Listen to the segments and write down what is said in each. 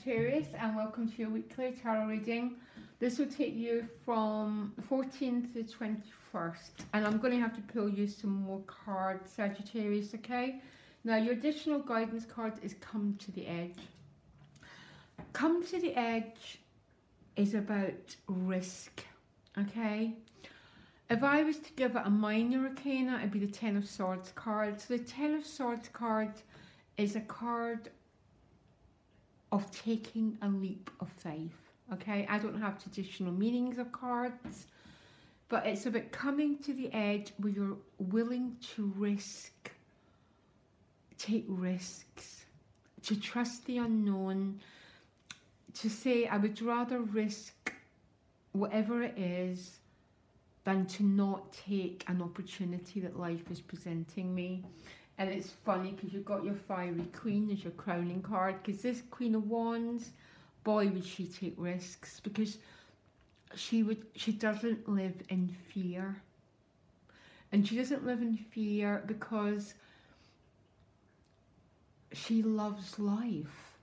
Sagittarius, and welcome to your weekly tarot reading. This will take you from the 14th to the 21st, and I'm going to have to pull you some more cards, Sagittarius, okay? Now, your additional guidance card is Come to the Edge. Come to the Edge is about risk, okay? If I was to give it a minor arcana, it'd be the Ten of Swords card. So the Ten of Swords card is a card of taking a leap of faith, okay? I don't have traditional meanings of cards, but it's about coming to the edge where you're willing to risk, take risks, to trust the unknown, to say I would rather risk whatever it is than to not take an opportunity that life is presenting me. And it's funny because you've got your Fiery Queen as your crowning card, because this Queen of Wands, boy would she take risks, because she doesn't live in fear. And she doesn't live in fear because she loves life.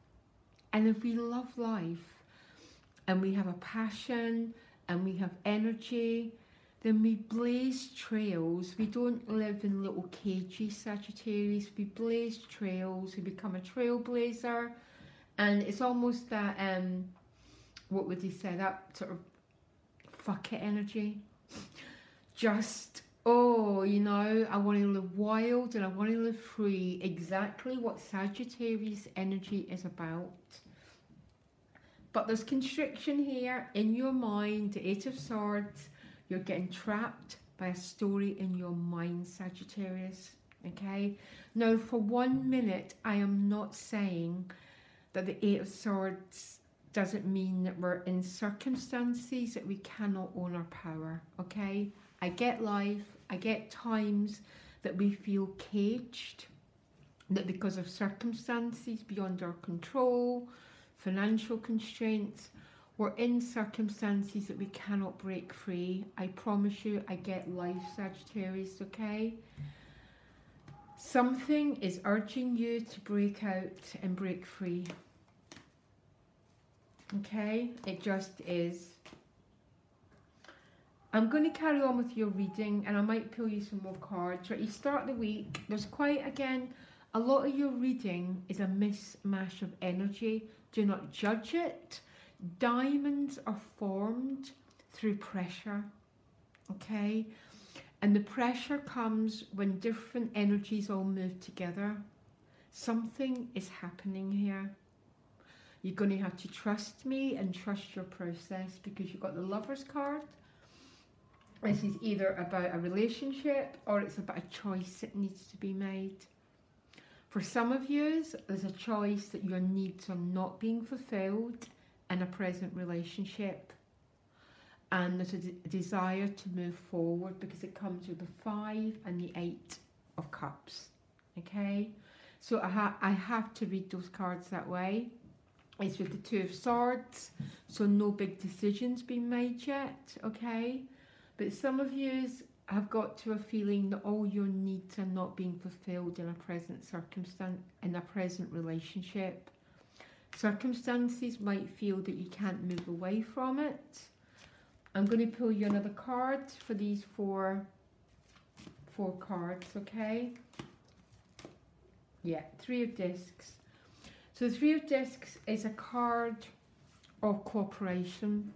And if we love life and we have a passion and we have energy, then we blaze trails. We don't live in little cages, Sagittarius. We blaze trails. We become a trailblazer. And it's almost that, what would he say, that sort of fuck it energy. Just, oh, you know, I want to live wild and I want to live free. Exactly what Sagittarius energy is about. But there's constriction here in your mind, the Eight of Swords. You're getting trapped by a story in your mind, Sagittarius, okay? Now, for 1 minute, I am not saying that the Eight of Swords doesn't mean that we're in circumstances that we cannot own our power, okay? I get life, I get times that we feel caged, that because of circumstances beyond our control, financial constraints, we're in circumstances that we cannot break free. I promise you, I get life, Sagittarius, okay? Something is urging you to break out and break free. Okay? It just is. I'm going to carry on with your reading, and I might pull you some more cards. Right, you start the week. There's quite, again, a lot of your reading is a mishmash of energy. Do not judge it. Diamonds are formed through pressure, okay? And the pressure comes when different energies all move together. Something is happening here. You're going to have to trust me and trust your process, because you've got the Lover's card. This is either about a relationship or it's about a choice that needs to be made. For some of you, there's a choice that your needs are not being fulfilled in a present relationship, and there's a desire to move forward, because it comes with the 5 and the 8 of Cups, okay? So I have to read those cards that way. It's with the Two of Swords, so no big decisions been made yet, okay? But some of you have got to a feeling that all your needs are not being fulfilled in a present circumstance, in a present relationship. Circumstances might feel that you can't move away from it. I'm going to pull you another card for these four cards, okay? Yeah, Three of Discs. So the Three of Discs is a card of cooperation.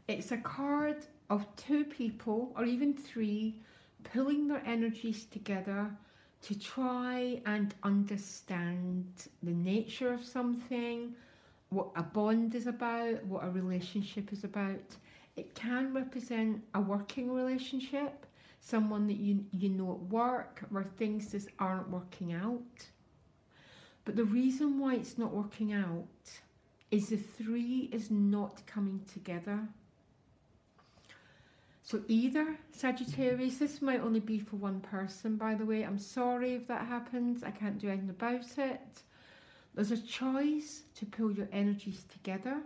It's a card of two people, or even three, pulling their energies together to try and understand the nature of something, what a bond is about, what a relationship is about. It can represent a working relationship, someone that you know at work, where things just aren't working out. But the reason why it's not working out is the three is not coming together. So either, Sagittarius, this might only be for one person, by the way. I'm sorry if that happens. I can't do anything about it. There's a choice to pull your energies together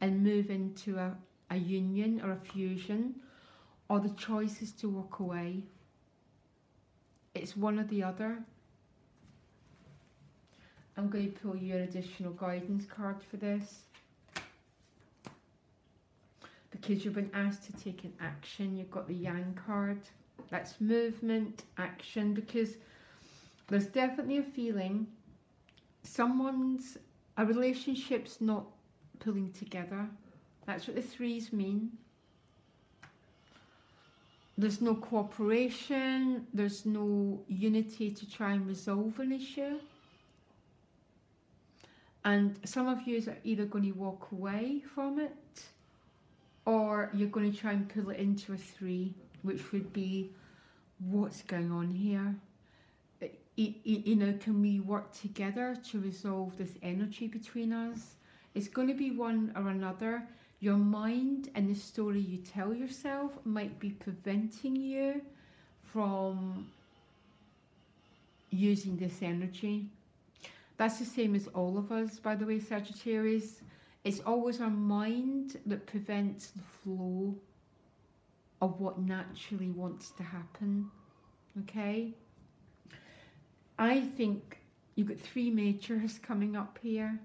and move into a union or a fusion, or the choice is to walk away. It's one or the other. I'm going to pull you an additional guidance card for this. Because you've been asked to take an action. You've got the Yang card. That's movement, action, because there's definitely a feeling a relationship's not pulling together. That's what the threes mean. There's no cooperation, there's no unity to try and resolve an issue. And some of you are either going to walk away from it, or you're going to try and pull it into a three, which would be, what's going on here? You know, can we work together to resolve this energy between us? It's going to be one or another. Your mind and the story you tell yourself might be preventing you from using this energy. That's the same as all of us, by the way, Sagittarius. It's always our mind that prevents the flow of what naturally wants to happen, okay? I think you've got three majors coming up here.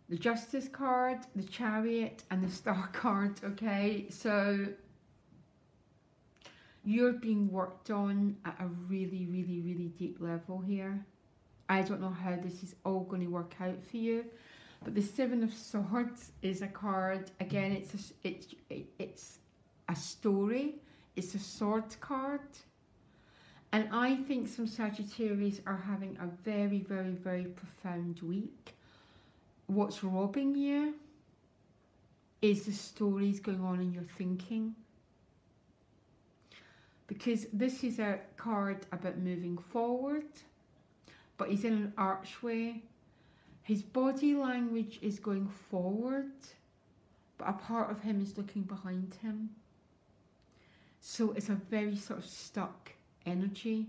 The Justice card, the Chariot, and the Star card, okay? So you're being worked on at a really, really, really deep level here. I don't know how this is all going to work out for you, but the Seven of Swords is a card. Again, it's a story. It's a sword card. And I think some Sagittarius are having a very, very, very profound week. What's robbing you is the stories going on in your thinking. Because this is a card about moving forward, but he's in an archway. His body language is going forward, but a part of him is looking behind him. So it's a very sort of stuck energy,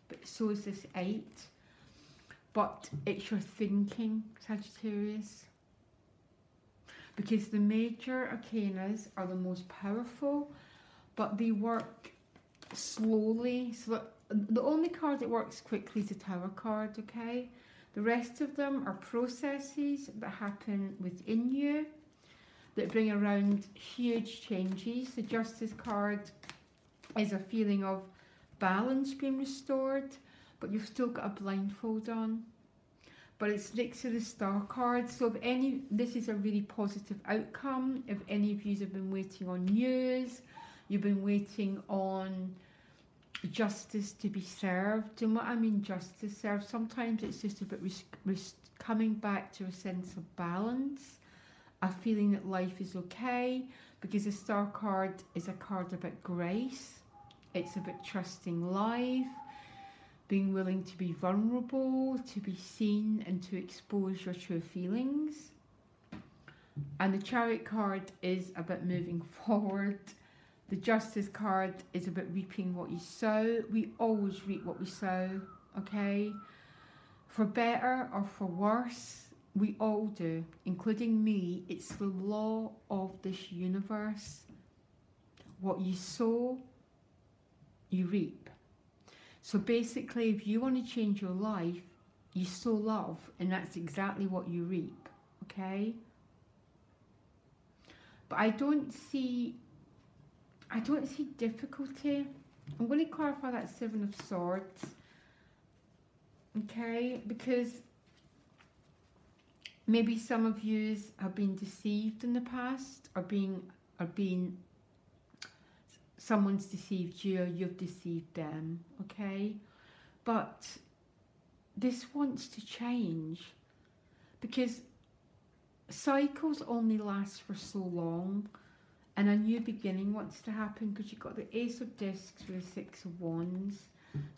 but so is this 8. But it's your thinking, Sagittarius. Because the major arcanas are the most powerful, but they work slowly. So the only card that works quickly is the Tower card, okay? The rest of them are processes that happen within you that bring around huge changes. The Justice card is a feeling of balance being restored, but you've still got a blindfold on. But it's next to the Star card. So this is a really positive outcome. If any of you have been waiting on news, you've been waiting on justice to be served. And what I mean justice served, sometimes it's just about coming back to a sense of balance, a feeling that life is okay, because the Star card is a card about grace. It's about trusting life, being willing to be vulnerable, to be seen, and to expose your true feelings. And the Chariot card is about moving forward. The Justice card is about reaping what you sow. We always reap what we sow, okay? For better or for worse, we all do, including me. It's the law of this universe. What you sow, you reap. So basically, if you want to change your life, you sow love, and that's exactly what you reap, okay? But I don't see difficulty. I'm going to clarify that Seven of Swords, okay? Because maybe some of you have been deceived in the past, or someone's deceived you, or you've deceived them, okay? But this wants to change, because cycles only last for so long, and a new beginning wants to happen, because you've got the Ace of Discs with the Six of Wands.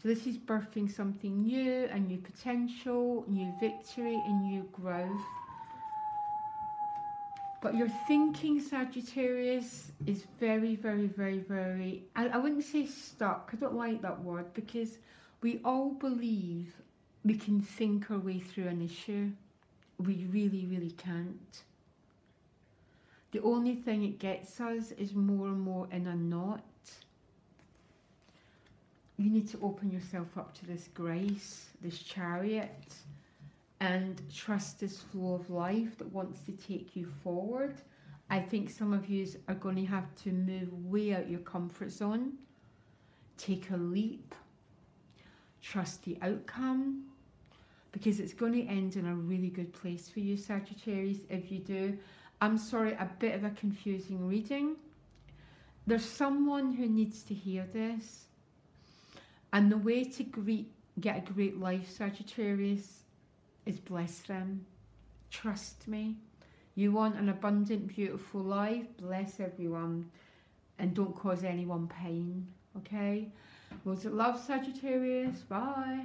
So this is birthing something new, a new potential, new victory, and new growth. But your thinking, Sagittarius, is very, very, very, very, I wouldn't say stuck. I don't like that word, because we all believe we can think our way through an issue. We really, really can't. The only thing it gets us is more and more in a knot. You need to open yourself up to this grace, this Chariot, and trust this flow of life that wants to take you forward. I think some of you are going to have to move way out your comfort zone, take a leap, trust the outcome, because it's going to end in a really good place for you, Sagittarius, if you do. I'm sorry, a bit of a confusing reading. There's someone who needs to hear this, and the way to get a great life, Sagittarius, is bless them. Trust me. You want an abundant, beautiful life, bless everyone, and don't cause anyone pain, okay? Loads of love, Sagittarius. Bye.